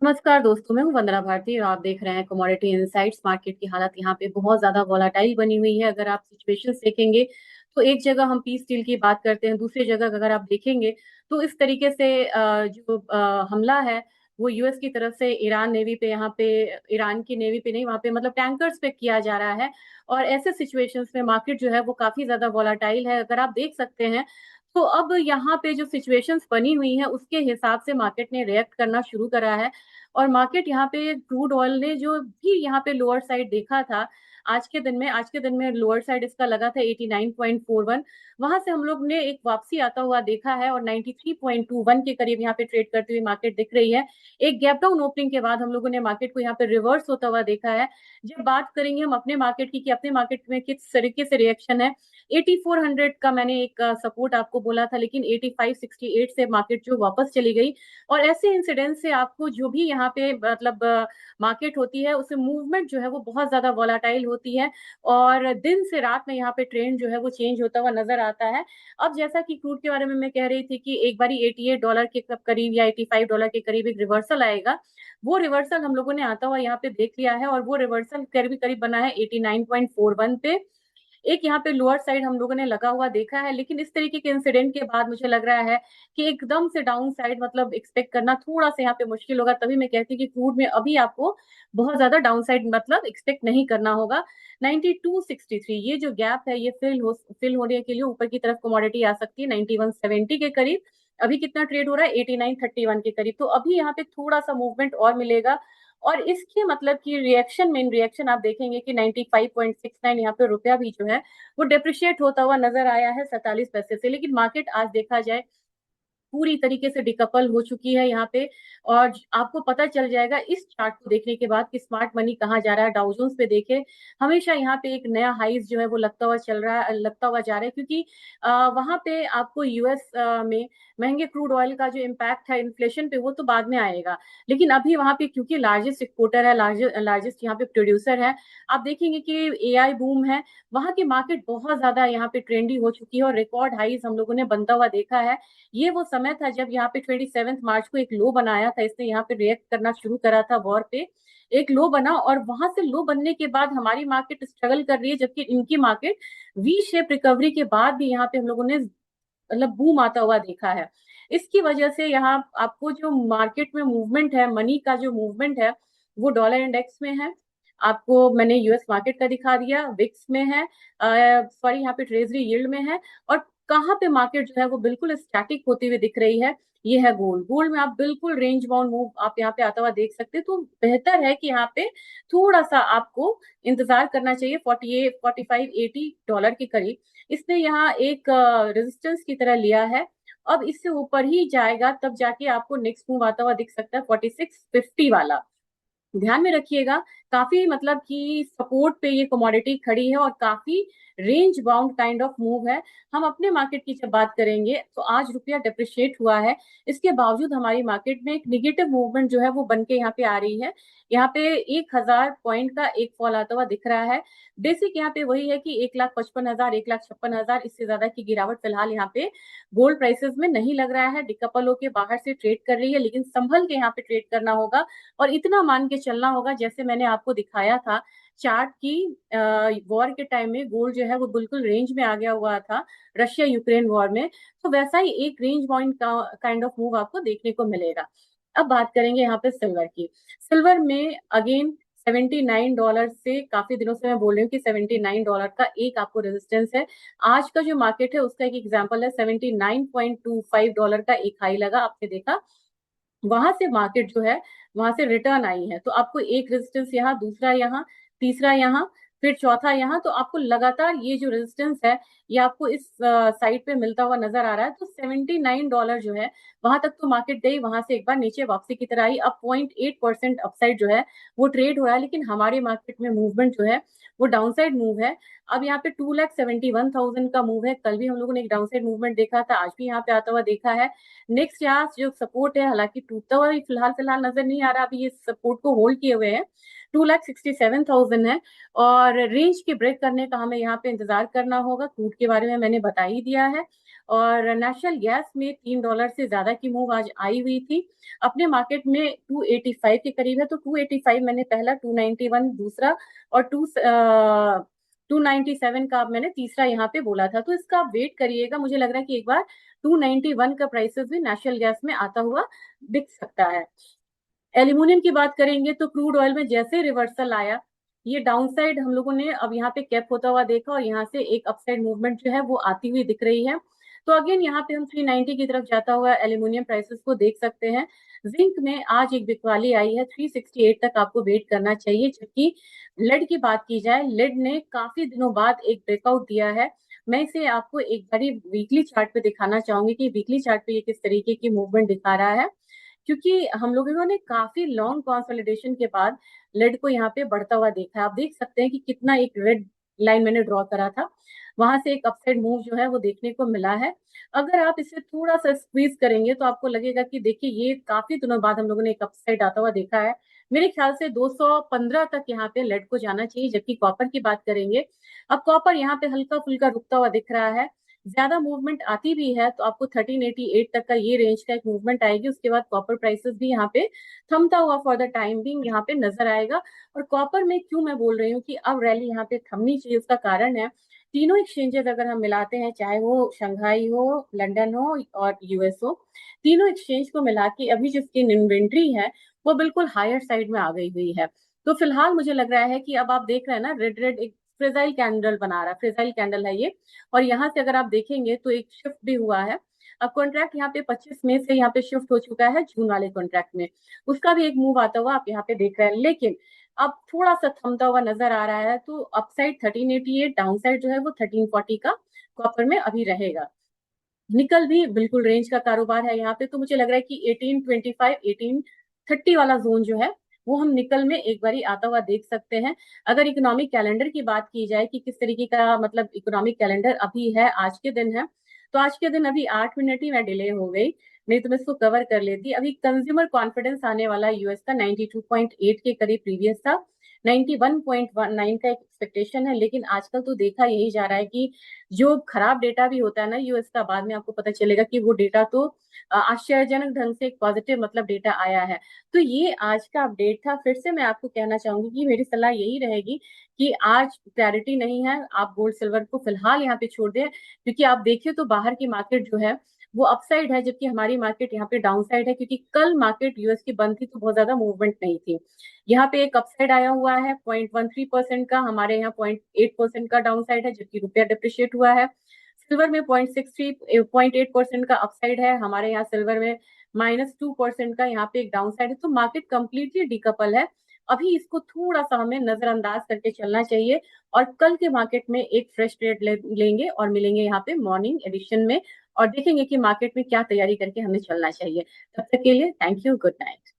नमस्कार दोस्तों, मैं हूं वंदना भारती और आप देख रहे हैं कमोडिटी इनसाइट्स। मार्केट की हालत यहाँ पे बहुत ज्यादा वोलाटाइल बनी हुई है। अगर आप सिचुएशंस देखेंगे तो एक जगह हम पीस डील की बात करते हैं, दूसरी जगह अगर आप देखेंगे तो इस तरीके से जो हमला है वो यूएस की तरफ से ईरान नेवी पे, यहाँ पे ईरान की नेवी पे नहीं, वहाँ पे मतलब टैंकर्स पे किया जा रहा है। और ऐसे सिचुएशंस में मार्केट जो है वो काफी ज्यादा वोलाटाइल है, अगर आप देख सकते हैं। तो अब यहाँ पे जो सिचुएशंस बनी हुई है उसके हिसाब से मार्केट ने रिएक्ट करना शुरू करा है। और मार्केट यहाँ पे क्रूड ऑयल ने जो भी यहाँ पे लोअर साइड देखा था आज के दिन में लोअर साइड इसका लगा था 89.41। वहां से हम लोग ने एक वापसी आता हुआ देखा है और 93.21 के करीब यहाँ पे ट्रेड करती हुई मार्केट दिख रही है। एक गैप डाउन ओपनिंग के बाद हम लोगों ने मार्केट को यहाँ पे रिवर्स होता हुआ देखा है। जब बात करेंगे हम अपने मार्केट की कि अपने मार्केट में किस तरीके से रिएक्शन है, 8400 का मैंने एक सपोर्ट आपको बोला था, लेकिन 8568 से मार्केट जो वापस चली गई। और ऐसे इंसिडेंट से आपको जो भी यहाँ पे मतलब मार्केट होती है उससे मूवमेंट जो है वो बहुत ज्यादा वॉलाटाइल होती है। और दिन से रात में यहाँ पे ट्रेंड जो है वो चेंज होता हुआ नजर आता है। अब जैसा कि क्रूड के बारे में मैं कह रही थी कि एक बारी $88 के करीब या $85 के करीब एक रिवर्सल आएगा। वो रिवर्सल हम लोगों ने आता हुआ यहाँ पे देख लिया है और वो रिवर्सल करीब करीब बना है 89.41 पे। एक यहाँ पे लोअर साइड हम लोगों ने लगा हुआ देखा है, लेकिन इस तरीके के इंसिडेंट के बाद मुझे लग रहा है कि एकदम से डाउन साइड मतलब एक्सपेक्ट करना थोड़ा सा यहाँ पे मुश्किल होगा। तभी मैं कहती हूँ कि क्रूड में अभी आपको बहुत ज्यादा डाउन साइड मतलब एक्सपेक्ट नहीं करना होगा। 9263 ये जो गैप है ये फिल होने के लिए ऊपर की तरफ कमोडिटी आ सकती है 9170 के करीब। अभी कितना ट्रेड हो रहा है 8931 के करीब, तो अभी यहाँ पे थोड़ा सा मूवमेंट और मिलेगा। और इसके मतलब कि रिएक्शन, मेन रिएक्शन आप देखेंगे कि 95.69 यहाँ पे रुपया भी जो है वो डिप्रिशिएट होता हुआ नजर आया है 47 पैसे से। लेकिन मार्केट आज देखा जाए पूरी तरीके से डिकपल हो चुकी है यहाँ पे। और आपको पता चल जाएगा इस चार्ट को देखने के बाद कि स्मार्ट मनी कहाँ जा रहा है। डाउजोन्स पे देखे, हमेशा यहाँ पे एक नया हाइस जो है वो लगता हुआ जा रहा है, क्योंकि वहां पे आपको यूएस में महंगे क्रूड ऑयल का जो इम्पैक्ट है इन्फ्लेशन पे वो तो बाद में आएगा। लेकिन अभी वहां पे क्योंकि लार्जेस्ट एक्सपोर्टर है, लार्जेस्ट यहाँ पे प्रोड्यूसर है, आप देखेंगे कि एआई बूम है। वहां की मार्केट बहुत ज्यादा यहाँ पे ट्रेंडी हो चुकी है और रिकॉर्ड हाइस हम लोगों ने बनता हुआ देखा है। ये वो समय था जब यहाँ पे 27 मार्च को एक लो बनाया था, इसने यहाँ पे रिएक्ट करना शुरू करा था वॉर पे। एक लो बना और वहां से लो बनने के बाद हमारी मार्केट स्ट्रगल कर रही है, जबकि इनकी मार्केट वी शेप रिकवरी के बाद भी यहाँ पे हम लोगों ने मतलब बूम आता हुआ देखा है। इसकी वजह से यहाँ आपको जो मार्केट में मूवमेंट है, मनी का जो मूवमेंट है वो डॉलर इंडेक्स में है। आपको मैंने यूएस मार्केट का दिखा दिया, विक्स में है, सॉरी यहाँ पे ट्रेजरी यील्ड में है। और कहाँ पे मार्केट जो है वो बिल्कुल स्टैटिक होती हुई दिख रही है, ये है गोल्ड। गोल्ड में आप बिल्कुल रेंज बाउंड मूव आप यहाँ पे आता हुआ देख सकते हैं। तो बेहतर है कि यहाँ पे थोड़ा सा आपको इंतजार करना चाहिए 48 45 80 डॉलर के करीब। इसने यहाँ एक रेजिस्टेंस की तरह लिया है। अब इससे ऊपर ही जाएगा तब जाके आपको नेक्स्ट मूव आता हुआ दिख सकता है 4650 वाला। ध्यान में रखिएगा, काफी मतलब कि सपोर्ट पे ये कमोडिटी खड़ी है और काफी range bound kind of move है। हम अपने मार्केट की जब बात करेंगे तो आज रुपया डिप्रिशिएट हुआ है, इसके बावजूद हमारी मार्केट में एक निगेटिव मूवमेंट जो है वो बन के यहाँ पे आ रही है। यहाँ पे 1000 पॉइंट का एक फॉल आता हुआ दिख रहा है। बेसिक यहाँ पे वही है कि 1,55,000 1,56,000 इससे ज्यादा की गिरावट फिलहाल यहाँ पे गोल्ड प्राइसेस में नहीं लग रहा है। डिकपल होके बाहर से ट्रेड कर रही है, लेकिन संभल के यहाँ पे ट्रेड करना होगा। और इतना मान के चलना होगा जैसे मैंने आपको दिखाया था चार्ट की, वॉर के टाइम में गोल्ड जो है वो बिल्कुल रेंज में आ गया हुआ था रशिया यूक्रेन वॉर में। तो वैसा ही एक रेंज बाउंड का काइंड ऑफ मूव आपको देखने को मिलेगा। अब बात करेंगे यहाँ पे सिल्वर की। सिल्वर में अगेन $79 से, काफी दिनों से मैं बोल रही हूँ कि $79 का एक आपको रेजिस्टेंस है। आज का जो मार्केट है उसका एक एग्जांपल है, $79.25 का एक हाई लगा, आपने देखा। वहां से मार्केट जो है वहां से रिटर्न आई है, तो आपको एक रेजिस्टेंस यहाँ, दूसरा यहाँ, तीसरा यहाँ, फिर चौथा यहाँ। तो आपको लगातार ये जो रेजिस्टेंस है ये आपको इस साइड पे मिलता हुआ नजर आ रहा है। तो $79 जो है वहां तक तो मार्केट गई, वहां से एक बार नीचे वापसी की तरह आई। अब 0.8% अपसाइड जो है वो ट्रेड हो रहा है, लेकिन हमारे मार्केट में मूवमेंट जो है वो डाउनसाइड मूव है। अब यहाँ पे 2,71,000 का मूव है। कल भी हम लोगों ने एक डाउनसाइड मूवमेंट देखा था, आज भी यहाँ पे आता हुआ देखा है। नेक्स्ट यहाँ जो सपोर्ट है, हालांकि टूटता हुआ फिलहाल फिलहाल नजर नहीं आ रहा, अभी ये सपोर्ट को होल्ड किए हुए हैं, 2,67,000 है। और रेंज के ब्रेक करने का हमें यहाँ पे इंतजार करना होगा। क्रूड के बारे में मैंने बता ही दिया है। और नेशनल गैस में $3 से ज्यादा की मूव आज आई हुई थी। अपने मार्केट में 285 के करीब है, तो 285 मैंने पहला, 291 दूसरा, और 297 का अब मैंने तीसरा यहाँ पे बोला था। तो इसका आप वेट करिएगा, मुझे लग रहा है कि एक बार 291 का प्राइसेस भी नेशनल गैस में आता हुआ दिख सकता है। एल्यूमिनियम की बात करेंगे तो क्रूड ऑयल में जैसे रिवर्सल आया, ये डाउनसाइड हम लोगों ने अब यहाँ पे कैप होता हुआ देखा, और यहाँ से एक अपसाइड मूवमेंट जो है वो आती हुई दिख रही है। तो अगेन यहाँ पे हम 390 की तरफ जाता हुआ एल्यूमिनियम प्राइसेस को देख सकते हैं। जिंक में आज एक बिकवाली आई है, 368 तक आपको वेट करना चाहिए। जबकि लेड की बात की जाए, लेड ने काफी दिनों बाद एक ब्रेकआउट दिया है। मैं इसे आपको एक बारी वीकली चार्ट पे दिखाना चाहूंगी कि वीकली चार्ट पे ये किस तरीके की मूवमेंट दिखा रहा है, क्योंकि हम लोगों ने काफी लॉन्ग कंसोलिडेशन के बाद लेड को यहाँ पे बढ़ता हुआ देखा है। आप देख सकते हैं कि कितना एक रेड लाइन मैंने ड्रॉ करा था, वहां से एक अपसाइड मूव जो है वो देखने को मिला है। अगर आप इसे थोड़ा सा स्क्वीज करेंगे तो आपको लगेगा कि देखिए ये काफी दिनों बाद हम लोगों ने एक अपसाइड आता हुआ देखा है। मेरे ख्याल से 215 तक यहाँ पे लेड को जाना चाहिए। जबकि कॉपर की बात करेंगे, अब कॉपर यहाँ पे हल्का फुल्का रुकता हुआ दिख रहा है। ज्यादा मूवमेंट आती भी है तो आपको 1388 तक का ये रेंज का एक मूवमेंट आएगी, उसके बाद कॉपर प्राइसेस भी यहाँ पे थमता हुआ फॉर द टाइम बिंग यहाँ पे नजर आएगा। और कॉपर में क्यों मैं बोल रही हूँ कि अब रैली यहाँ पे थमनी चाहिए, उसका कारण है तीनों एक्सचेंजेस अगर हम मिलाते हैं, चाहे वो शंघाई हो, लंदन हो और यूएस हो, तीनों एक्सचेंज को मिला के अभी जिसकी इन्वेंट्री है वो बिल्कुल हायर साइड में आ गई हुई है। तो फिलहाल मुझे लग रहा है कि अब आप देख रहे हैं ना, रेड रेड एक फ्रेजाइल कैंडल बना रहा है, फ्रेजाइल कैंडल है ये। और यहाँ से अगर आप देखेंगे तो एक शिफ्ट भी हुआ है। अब कॉन्ट्रैक्ट यहाँ पे 25 मई से यहाँ पे शिफ्ट हो चुका है जून वाले कॉन्ट्रैक्ट में, उसका भी एक मूव आता हुआ आप यहाँ पे देख रहे हैं। लेकिन अब थोड़ा सा थमता हुआ नजर आ रहा है, तो अपसाइड 1388, डाउन साइड जो है वो 1340 का कॉपर में अभी रहेगा। निकल भी बिल्कुल रेंज का कारोबार है यहाँ पे, तो मुझे लग रहा है कि 1825 1830 वाला जोन जो है वो हम निकल में एक बारी आता हुआ देख सकते हैं। अगर इकोनॉमिक कैलेंडर की बात की जाए कि किस तरीके का मतलब इकोनॉमिक कैलेंडर अभी है, आज के दिन है, तो आज के दिन अभी 8 मिनट ही मैं डिले हो गई, नहीं तो मैं इसको कवर कर लेती। अभी कंज्यूमर कॉन्फिडेंस आने वाला यूएस का 92.8 के करीब प्रीवियस था, 91.19 का एक्सपेक्टेशन है। लेकिन आजकल तो देखा यही जा रहा है कि जो खराब डेटा भी होता है ना यूएस का, बाद में आपको पता चलेगा कि वो डेटा तो आश्चर्यजनक ढंग से एक पॉजिटिव मतलब डेटा आया है। तो ये आज का अपडेट था। फिर से मैं आपको कहना चाहूंगी कि मेरी सलाह यही रहेगी कि आज क्लैरिटी नहीं है, आप गोल्ड सिल्वर को फिलहाल यहाँ पे छोड़ दें, क्योंकि आप देखिए तो बाहर की मार्केट जो है वो अपसाइड है, जबकि हमारी मार्केट यहाँ पे डाउन साइड है। क्योंकि कल मार्केट यूएस की बंद थी तो बहुत ज्यादा मूवमेंट नहीं थी। यहाँ पे एक अपसाइड आया हुआ है 0.13% का, हमारे यहाँ 0.8% का डाउन साइड है, जबकि रुपया डिप्रिशिएट हुआ है। सिल्वर में 0.8% का अपसाइड है, हमारे यहाँ सिल्वर में -2% का यहाँ पे एक डाउन साइड है। तो मार्केट कंप्लीटली डिकपल है। अभी इसको थोड़ा सा हमें नजरअंदाज करके चलना चाहिए, और कल के मार्केट में एक फ्रेश ट्रेड लेंगे और मिलेंगे यहाँ पे मॉर्निंग एडिशन में, और देखेंगे कि मार्केट में क्या तैयारी करके हमें चलना चाहिए। तब तक के लिए थैंक यू, गुड नाइट।